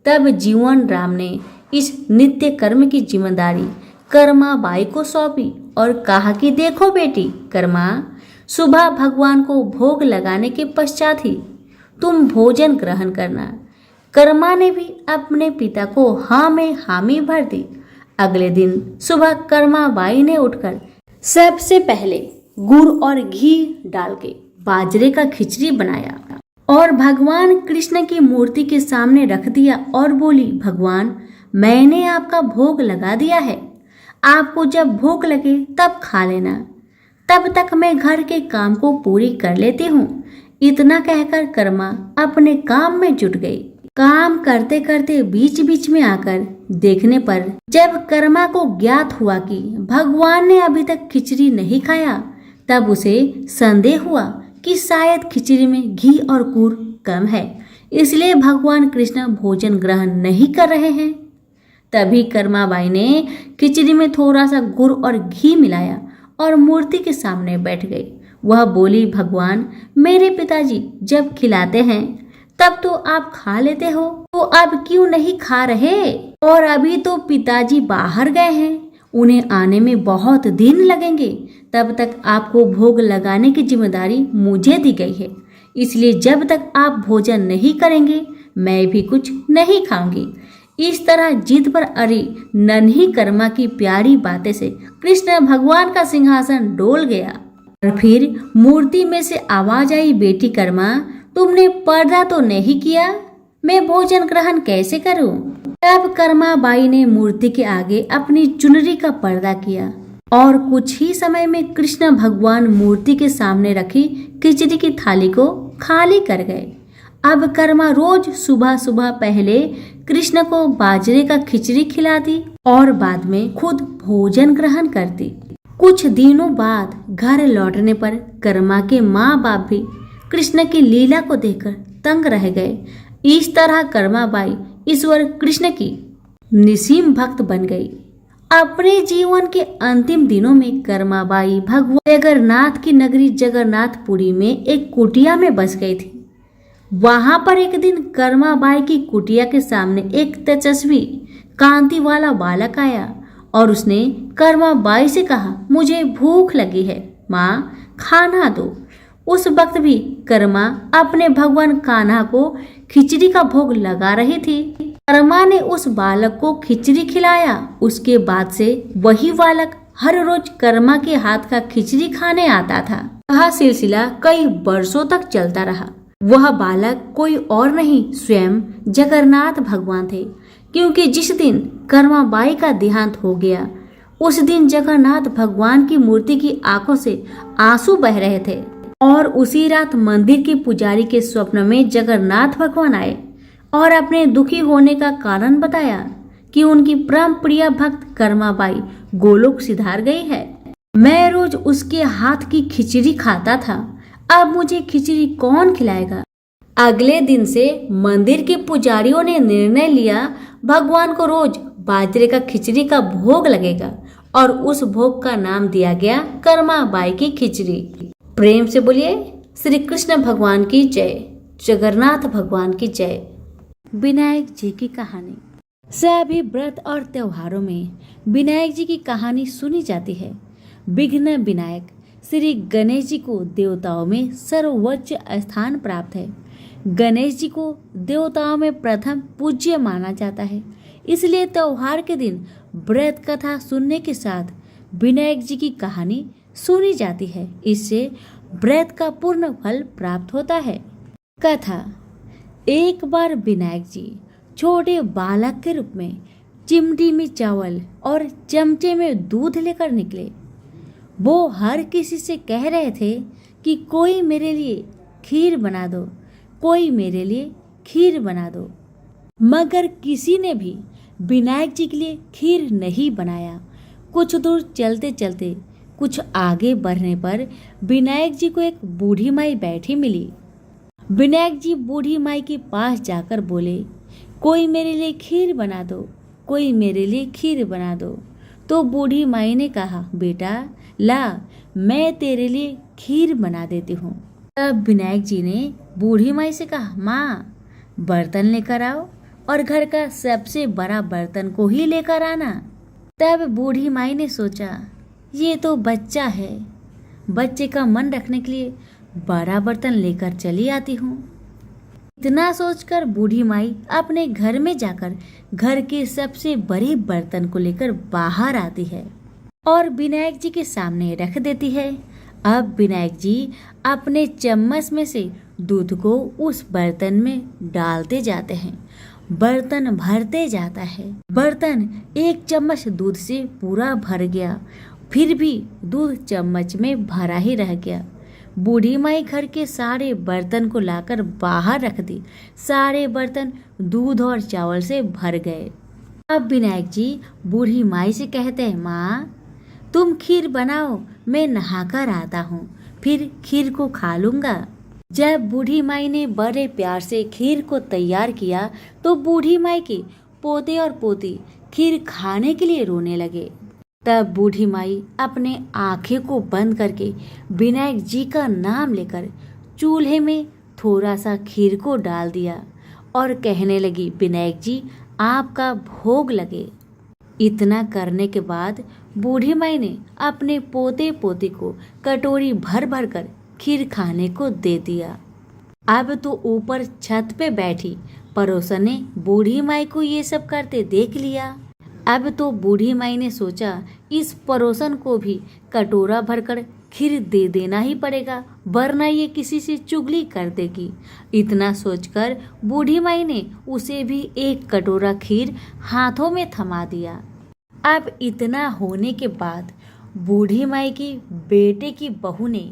तब जीवन राम ने इस नित्य कर्म की जिम्मेदारी कर्मा बाई को सौंपी और कहा कि देखो बेटी कर्मा, सुबह भगवान को भोग लगाने के पश्चात ही तुम भोजन ग्रहण करना। कर्मा ने भी अपने पिता को हाँ में हामी भर दी। अगले दिन सुबह कर्मा बाई ने उठकर सबसे पहले गुड़ और घी डाल के बाजरे का खिचड़ी बनाया और भगवान कृष्ण की मूर्ति के सामने रख दिया और बोली, भगवान, मैंने आपका भोग लगा दिया है, आपको जब भूख लगे तब खा लेना, तब तक मैं घर के काम को पूरी कर लेती हूँ। इतना कहकर कर्मा अपने काम में जुट गई। काम करते करते बीच बीच में आकर देखने पर जब कर्मा को ज्ञात हुआ कि भगवान ने अभी तक खिचड़ी नहीं खाया, तब उसे संदेह हुआ कि शायद खिचड़ी में घी और गुड़ कम है, इसलिए भगवान कृष्ण भोजन ग्रहण नहीं कर रहे हैं। तभी कर्माबाई ने खिचड़ी में थोड़ा सा गुड़ और घी मिलाया और मूर्ति के सामने बैठ गई। वह बोली, भगवान, मेरे पिताजी जब खिलाते हैं तब तो आप खा लेते हो, तो अब क्यों नहीं खा रहे? और अभी तो पिताजी बाहर गए हैं, उन्हें आने में बहुत दिन लगेंगे। तब तक आपको भोग लगाने की जिम्मेदारी मुझे दी गई है, इसलिए जब तक आप भोजन नहीं करेंगे मैं भी कुछ नहीं खाऊंगी। इस तरह जिद पर अड़ी नन्ही कर्मा की प्यारी बातें से कृष्ण भगवान का सिंहासन डोल गया। और फिर मूर्ति में से आवाज आई, बेटी कर्मा, तुमने पर्दा तो नहीं किया, मैं भोजन ग्रहण कैसे करूं? तब कर्माबाई ने मूर्ति के आगे अपनी चुनरी का पर्दा किया और कुछ ही समय में कृष्ण भगवान मूर्ति के सामने रखी खिचड़ी की थाली को खाली कर गए। अब कर्मा रोज सुबह सुबह पहले कृष्ण को बाजरे का खिचड़ी खिलाती और बाद में खुद भोजन ग्रहण करती। कुछ दिनों बाद घर लौटने पर कर्मा के माँ बाप भी कृष्ण की लीला को देखकर तंग रह गए। इस तरह कर्माबाई ईश्वर कृष्ण की निसीम भक्त बन गई। अपने जीवन के अंतिम दिनों में कर्माबाई भगवान जगन्नाथ की नगरी जगन्नाथपुरी में एक कुटिया में बस गई थी। वहां पर एक दिन कर्माबाई की कुटिया के सामने एक तेजस्वी कांति वाला बालक आया और उसने कर्माबाई से कहा, मुझे भूख लगी है, माँ खाना दो। उस वक्त भी कर्मा अपने भगवान कान्हा को खिचड़ी का भोग लगा रही थी। कर्मा ने उस बालक को खिचड़ी खिलाया। उसके बाद से वही बालक हर रोज कर्मा के हाथ का खिचड़ी खाने आता था। यह सिलसिला कई वर्षों तक चलता रहा। वह बालक कोई और नहीं, स्वयं जगन्नाथ भगवान थे, क्योंकि जिस दिन कर्माबाई का देहांत हो गया उस दिन जगन्नाथ भगवान की मूर्ति की आंखों से आंसू बह रहे थे। और उसी रात मंदिर के पुजारी के स्वप्न में जगन्नाथ भगवान आए और अपने दुखी होने का कारण बताया कि उनकी परम प्रिय भक्त कर्माबाई गोलोक सिधार गई है। मैं रोज उसके हाथ की खिचड़ी खाता था, अब मुझे खिचड़ी कौन खिलाएगा? अगले दिन से मंदिर के पुजारियों ने निर्णय लिया, भगवान को रोज बाजरे का खिचड़ी का भोग लगेगा और उस भोग का नाम दिया गया कर्माबाई की खिचड़ी। प्रेम से बोलिए श्री कृष्ण भगवान की जय, जगन्नाथ भगवान की जय। विनायक जी की कहानी। सभी व्रत और त्योहारों में विनायक जी की कहानी सुनी जाती है। विघ्न विनायक श्री गणेश जी को देवताओं में सर्वोच्च स्थान प्राप्त है। गणेश जी को देवताओं में प्रथम पूज्य माना जाता है, इसलिए त्योहार के दिन व्रत कथा सुनने के साथ विनायक जी की कहानी सुनी जाती है। इससे व्रत का पूर्ण फल प्राप्त होता है। कथा। एक बार विनायक जी छोटे बालक के रूप में चिमटी में चावल और चमचे में दूध लेकर निकले। वो हर किसी से कह रहे थे कि कोई मेरे लिए खीर बना दो, कोई मेरे लिए खीर बना दो। मगर किसी ने भी विनायक जी के लिए खीर नहीं बनाया। कुछ दूर चलते चलते कुछ आगे बढ़ने पर विनायक जी को एक बूढ़ी माई बैठी मिली। विनायक जी बूढ़ी माई के पास जाकर बोले, कोई मेरे लिए खीर बना दो, कोई मेरे लिए खीर बना दो। तो बूढ़ी माई ने कहा, बेटा ला, मैं तेरे लिए खीर बना देती हूँ। तब विनायक जी ने बूढ़ी माई से कहा, माँ बर्तन लेकर आओ और घर का सबसे बड़ा बर्तन को ही लेकर आना। तब बूढ़ी माई ने सोचा, ये तो बच्चा है, बच्चे का मन रखने के लिए बड़ा बर्तन लेकर चली आती हूँ। इतना सोचकर बूढ़ी माई अपने घर में जाकर घर के सबसे बड़े बर्तन को लेकर बाहर आती है और विनायक जी के सामने रख देती है। अब विनायक जी अपने चम्मच में से दूध को उस बर्तन में डालते जाते हैं। बर्तन भरते जाता है। बर्तन एक चम्मच दूध से पूरा भर गया, फिर भी दूध चम्मच में भरा ही रह गया। बूढ़ी माई घर के सारे बर्तन को लाकर बाहर रख दी। सारे बर्तन दूध और चावल से भर गए। अब विनायक जी बूढ़ी माई से कहते हैं, माँ तुम खीर बनाओ, मैं नहाकर आता हूँ, फिर खीर को खा लूँगा। जब बूढ़ी माई ने बड़े प्यार से खीर को तैयार किया तो बूढ़ी माई के पोते और पोती खीर खाने के लिए रोने लगे। तब बूढ़ी माई अपने आंखें को बंद करके विनायक जी का नाम लेकर चूल्हे में थोड़ा सा खीर को डाल दिया और कहने लगी, विनायक जी आपका भोग लगे। इतना करने के बाद बूढ़ी माई ने अपने पोते पोती को कटोरी भर भर कर खीर खाने को दे दिया। अब तो ऊपर छत पे बैठी पड़ोसन ने बूढ़ी माई को ये सब करते देख लिया। अब तो बूढ़ी माई ने सोचा इस पड़ोसन को भी कटोरा भरकर खीर दे देना ही पड़ेगा, वरना ये किसी से चुगली कर देगी। इतना सोचकर बूढ़ी माई ने उसे भी एक कटोरा खीर हाथों में थमा दिया। अब इतना होने के बाद बूढ़ी माई की बेटे की बहू ने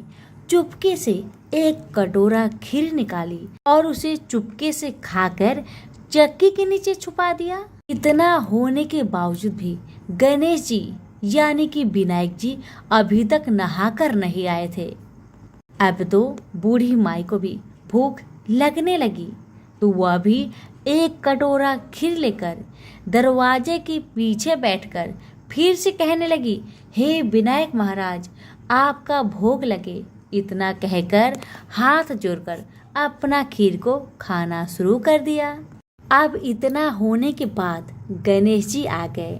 चुपके से एक कटोरा खीर निकाली और उसे चुपके से खाकर चक्की के नीचे छुपा दिया। इतना होने के बावजूद भी गणेश जी यानी कि विनायक जी अभी तक नहाकर नहीं आए थे। अब तो बूढ़ी माई को भी भूख लगने लगी, तो वह भी एक कटोरा खीर लेकर दरवाजे के पीछे बैठकर फिर से कहने लगी, हे विनायक महाराज आपका भोग लगे। इतना कहकर हाथ जोड़कर अपना खीर को खाना शुरू कर दिया। अब इतना होने के बाद गणेश जी आ गए।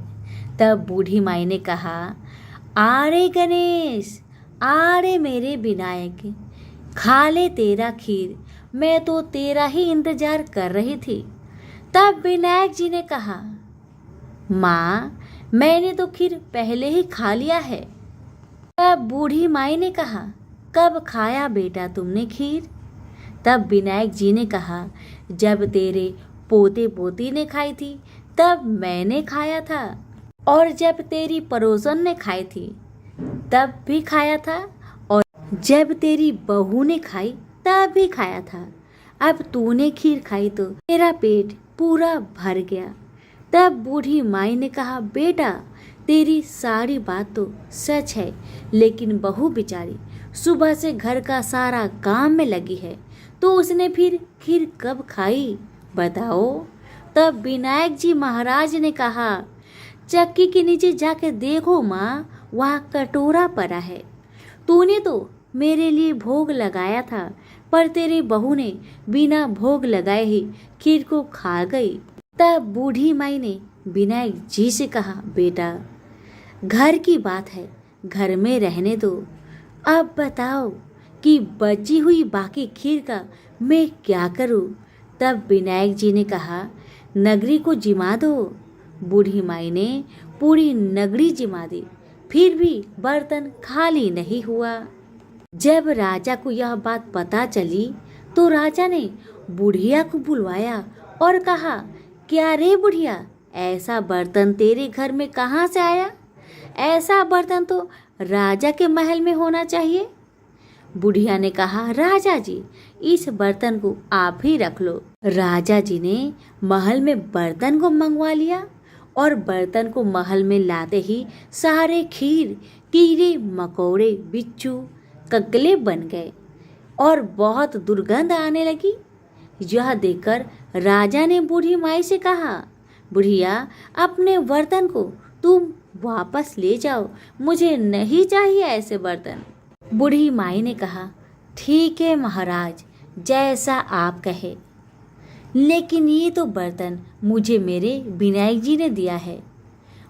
तब बूढ़ी माई ने कहा, आरे गणेश, आरे मेरे विनायक, खा ले तेरा खीर, मैं तो तेरा ही इंतजार कर रही थी। तब विनायक जी ने कहा, माँ मैंने तो खीर पहले ही खा लिया है। तब बूढ़ी माई ने कहा, कब खाया बेटा तुमने खीर? तब विनायक जी ने कहा, जब तेरे पोते पोती ने खाई थी तब मैंने खाया था, और जब तेरी पड़ोसन ने खाई थी तब भी खाया था, और जब तेरी बहू ने खाई तब भी खाया था। अब तूने खीर खाई तो तेरा पेट पूरा भर गया। तब बूढ़ी माई ने कहा, बेटा तेरी सारी बात तो सच है, लेकिन बहू बेचारी सुबह से घर का सारा काम में लगी है, तो उसने फिर खीर कब खाई बताओ? तब विनायक जी महाराज ने कहा, चक्की के नीचे जाकर देखो माँ, वहाँ कटोरा पड़ा है। तूने तो मेरे लिए भोग लगाया था, पर तेरी बहू ने बिना भोग लगाए ही खीर को खा गई। तब बूढ़ी माई ने विनायक जी से कहा, बेटा घर की बात है, घर में रहने दो। अब बताओ कि बची हुई बाकी खीर का मैं क्या करूं? तब विनायक जी ने कहा, नगरी को जिमा दो। बूढ़ी माई ने पूरी नगरी जिमा दी, फिर भी बर्तन खाली नहीं हुआ। जब राजा को यह बात पता चली तो राजा ने बुढ़िया को बुलवाया और कहा, क्या रे बुढ़िया, ऐसा बर्तन तेरे घर में कहाँ से आया? ऐसा बर्तन तो राजा के महल में होना चाहिए। बुढ़िया ने कहा, राजा जी इस बर्तन को आप ही रख लो। राजा जी ने महल में बर्तन को मंगवा लिया और बर्तन को महल में लाते ही सारे खीर, कीड़े मकोड़े, बिच्छू, ककले बन गए और बहुत दुर्गंध आने लगी। यह देखकर राजा ने बूढ़ी माई से कहा, बुढ़िया अपने बर्तन को तुम वापस ले जाओ, मुझे नहीं चाहिए ऐसे बर्तन। बूढ़ी माई ने कहा, ठीक है महाराज, जैसा आप कहे, लेकिन ये तो बर्तन मुझे मेरे विनायक जी ने दिया है।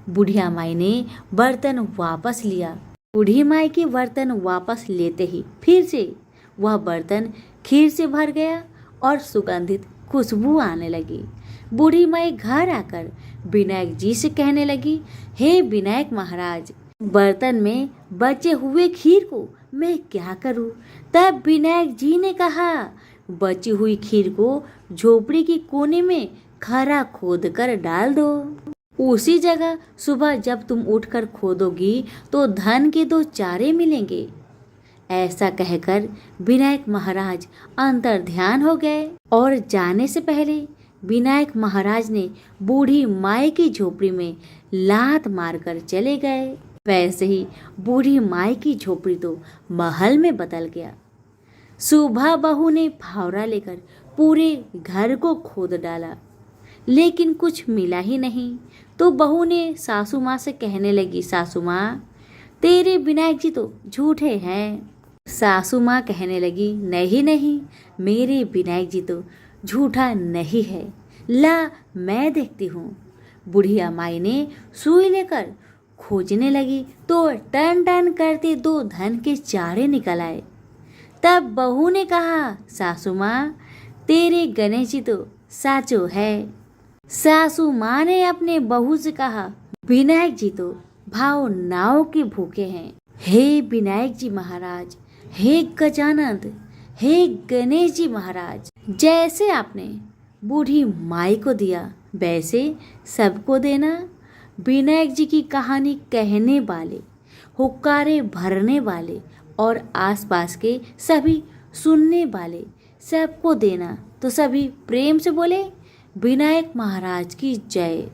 बुढ़िया माई ने बर्तन वापस लिया। बूढ़ी माई के बर्तन वापस लेते ही फिर से वह बर्तन खीर से भर गया और सुगंधित खुशबू आने लगी। बूढ़ी माई घर आकर विनायक जी से कहने लगी, हे विनायक महाराज, बर्तन में बचे हुए खीर को मैं क्या करूं? तब विनायक जी ने कहा, बची हुई खीर को झोपड़ी के कोने में खरा खोद कर डाल दो। उसी जगह सुबह जब तुम उठकर खोदोगी तो धन के 2 चारे मिलेंगे। ऐसा कहकर विनायक महाराज अंतर ध्यान हो गए और जाने से पहले विनायक महाराज ने बूढ़ी माई की झोपड़ी में लात मारकर चले गए। वैसे ही बूढ़ी माई की झोपड़ी तो महल में बदल गया। सुबह बहू ने फावड़ा लेकर पूरे घर को खोद डाला। लेकिन कुछ मिला ही नहीं। तो बहू ने सासू माँ से कहने लगी, सासू माँ, तेरे विनायक जी तो झूठे हैं। सासू माँ कहने लगी, नहीं नहीं, मेरे विनायक जी तो झूठा नहीं है, ला मैं देखती हूँ। बुढ़िया माई ने सुई लेकर खोजने लगी तो टन टन करते 2 धन के चारे निकल आए। तब बहू ने कहा, सासू माँ, तेरे गणेश जी तो साचो है। सासू माँ ने अपने बहू से कहा, विनायक जी तो भाव नाव के भूखे हैं। हे विनायक जी महाराज, हे गजानंद, हे गणेश जी महाराज, जैसे आपने बूढ़ी माई को दिया वैसे सबको देना। विनायक जी की कहानी कहने वाले, हुक्कारे भरने वाले और आसपास के सभी सुनने वाले सबको देना। तो सभी प्रेम से बोले, विनायक महाराज की जय।